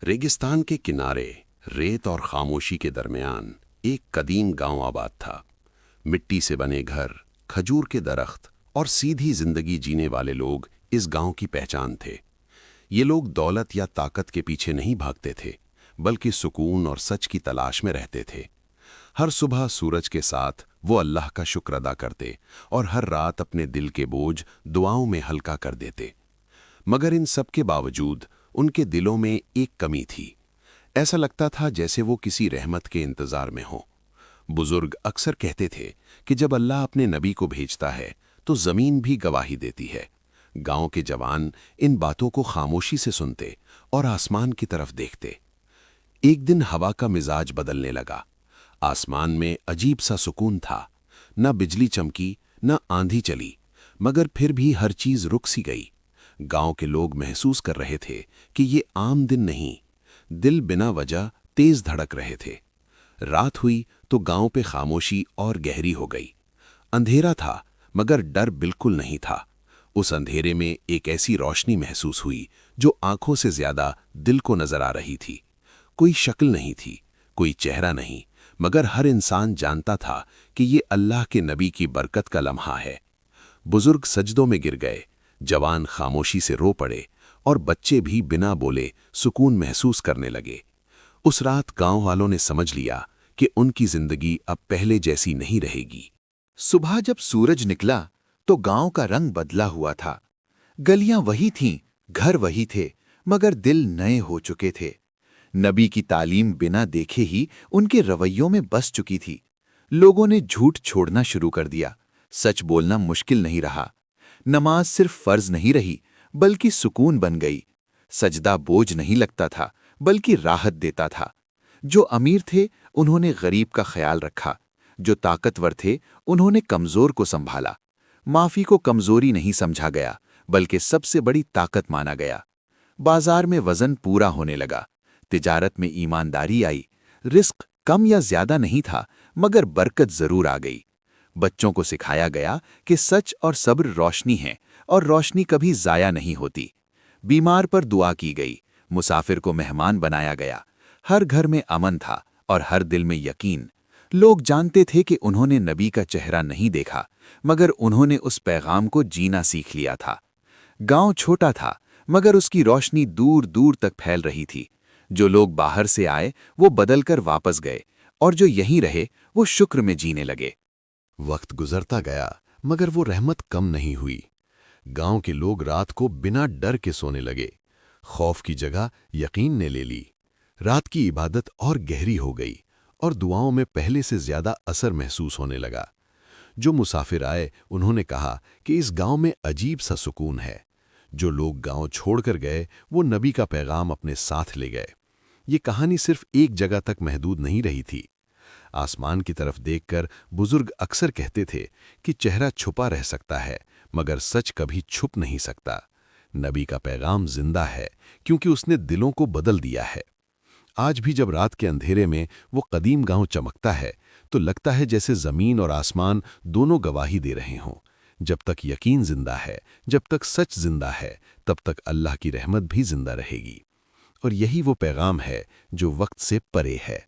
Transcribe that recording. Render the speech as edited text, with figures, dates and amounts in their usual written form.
रेगिस्तान के किनारे रेत और खामोशी के दरमियान एक कदीम गांव आबाद था। मिट्टी से बने घर, खजूर के दरख्त और सीधी जिंदगी जीने वाले लोग इस गांव की पहचान थे। ये लोग दौलत या ताकत के पीछे नहीं भागते थे, बल्कि सुकून और सच की तलाश में रहते थे। हर सुबह सूरज के साथ वो अल्लाह का शुक्र अदा करते और हर रात अपने दिल के बोझ दुआओं में हल्का कर देते। मगर इन सब के बावजूद उनके दिलों में एक कमी थी। ऐसा लगता था जैसे वो किसी रहमत के इंतजार में हो। बुजुर्ग अक्सर कहते थे कि जब अल्लाह अपने नबी को भेजता है तो जमीन भी गवाही देती है। गांव के जवान इन बातों को खामोशी से सुनते और आसमान की तरफ देखते। एक दिन हवा का मिजाज बदलने लगा। आसमान में अजीब सा सुकून था। न बिजली चमकी, न आंधी चली, मगर फिर भी हर चीज रुक सी गई। गांव के लोग महसूस कर रहे थे कि ये आम दिन नहीं। दिल बिना वजह तेज धड़क रहे थे। रात हुई तो गांव पे खामोशी और गहरी हो गई। अंधेरा था, मगर डर बिल्कुल नहीं था। उस अंधेरे में एक ऐसी रोशनी महसूस हुई जो आंखों से ज्यादा दिल को नजर आ रही थी। कोई शक्ल नहीं थी, कोई चेहरा नहीं, मगर हर इंसान जानता था कि ये अल्लाह के नबी की बरकत का लम्हा है। बुजुर्ग सजदों में गिर गए, जवान खामोशी से रो पड़े और बच्चे भी बिना बोले सुकून महसूस करने लगे। उस रात गांव वालों ने समझ लिया कि उनकी जिंदगी अब पहले जैसी नहीं रहेगी। सुबह जब सूरज निकला तो गांव का रंग बदला हुआ था। गलियां वही थीं, घर वही थे, मगर दिल नए हो चुके थे। नबी की तालीम बिना देखे ही उनके रवैयों में बस चुकी थी। लोगों ने झूठ छोड़ना शुरू कर दिया। सच बोलना मुश्किल नहीं रहा। नमाज सिर्फ फर्ज नहीं रही, बल्कि सुकून बन गई। सजदा बोझ नहीं लगता था, बल्कि राहत देता था। जो अमीर थे उन्होंने गरीब का ख्याल रखा। जो ताकतवर थे उन्होंने कमजोर को संभाला। माफी को कमजोरी नहीं समझा गया, बल्कि सबसे बड़ी ताकत माना गया। बाजार में वजन पूरा होने लगा। तिजारत में ईमानदारी आई। रिस्क कम या ज्यादा नहीं था, मगर बरकत जरूर आ गई। बच्चों को सिखाया गया कि सच और सब्र रोशनी है और रोशनी कभी जाया नहीं होती। बीमार पर दुआ की गई, मुसाफिर को मेहमान बनाया गया। हर घर में अमन था और हर दिल में यकीन। लोग जानते थे कि उन्होंने नबी का चेहरा नहीं देखा, मगर उन्होंने उस पैगाम को जीना सीख लिया था। गांव छोटा था, मगर उसकी रोशनी दूर दूर तक फैल रही थी। जो लोग बाहर से आए वो बदलकर वापस गए, और जो यहीं रहे वो शुक्र में जीने लगे। वक्त गुजरता गया, मगर वो रहमत कम नहीं हुई। गांव के लोग रात को बिना डर के सोने लगे। खौफ की जगह यकीन ने ले ली। रात की इबादत और गहरी हो गई और दुआओं में पहले से ज्यादा असर महसूस होने लगा। जो मुसाफिर आए उन्होंने कहा कि इस गांव में अजीब सा सुकून है। जो लोग गांव छोड़कर गए वो नबी का पैगाम अपने साथ ले गए। ये कहानी सिर्फ एक जगह तक महदूद नहीं रही थी। आसमान की तरफ देखकर बुजुर्ग अक्सर कहते थे कि चेहरा छुपा रह सकता है, मगर सच कभी छुप नहीं सकता। नबी का पैगाम जिंदा है, क्योंकि उसने दिलों को बदल दिया है। आज भी जब रात के अंधेरे में वो कदीम गांव चमकता है तो लगता है जैसे जमीन और आसमान दोनों गवाही दे रहे हों। जब तक यकीन जिंदा है, जब तक सच जिंदा है, तब तक अल्लाह की रहमत भी जिंदा रहेगी। और यही वो पैगाम है जो वक्त से परे है।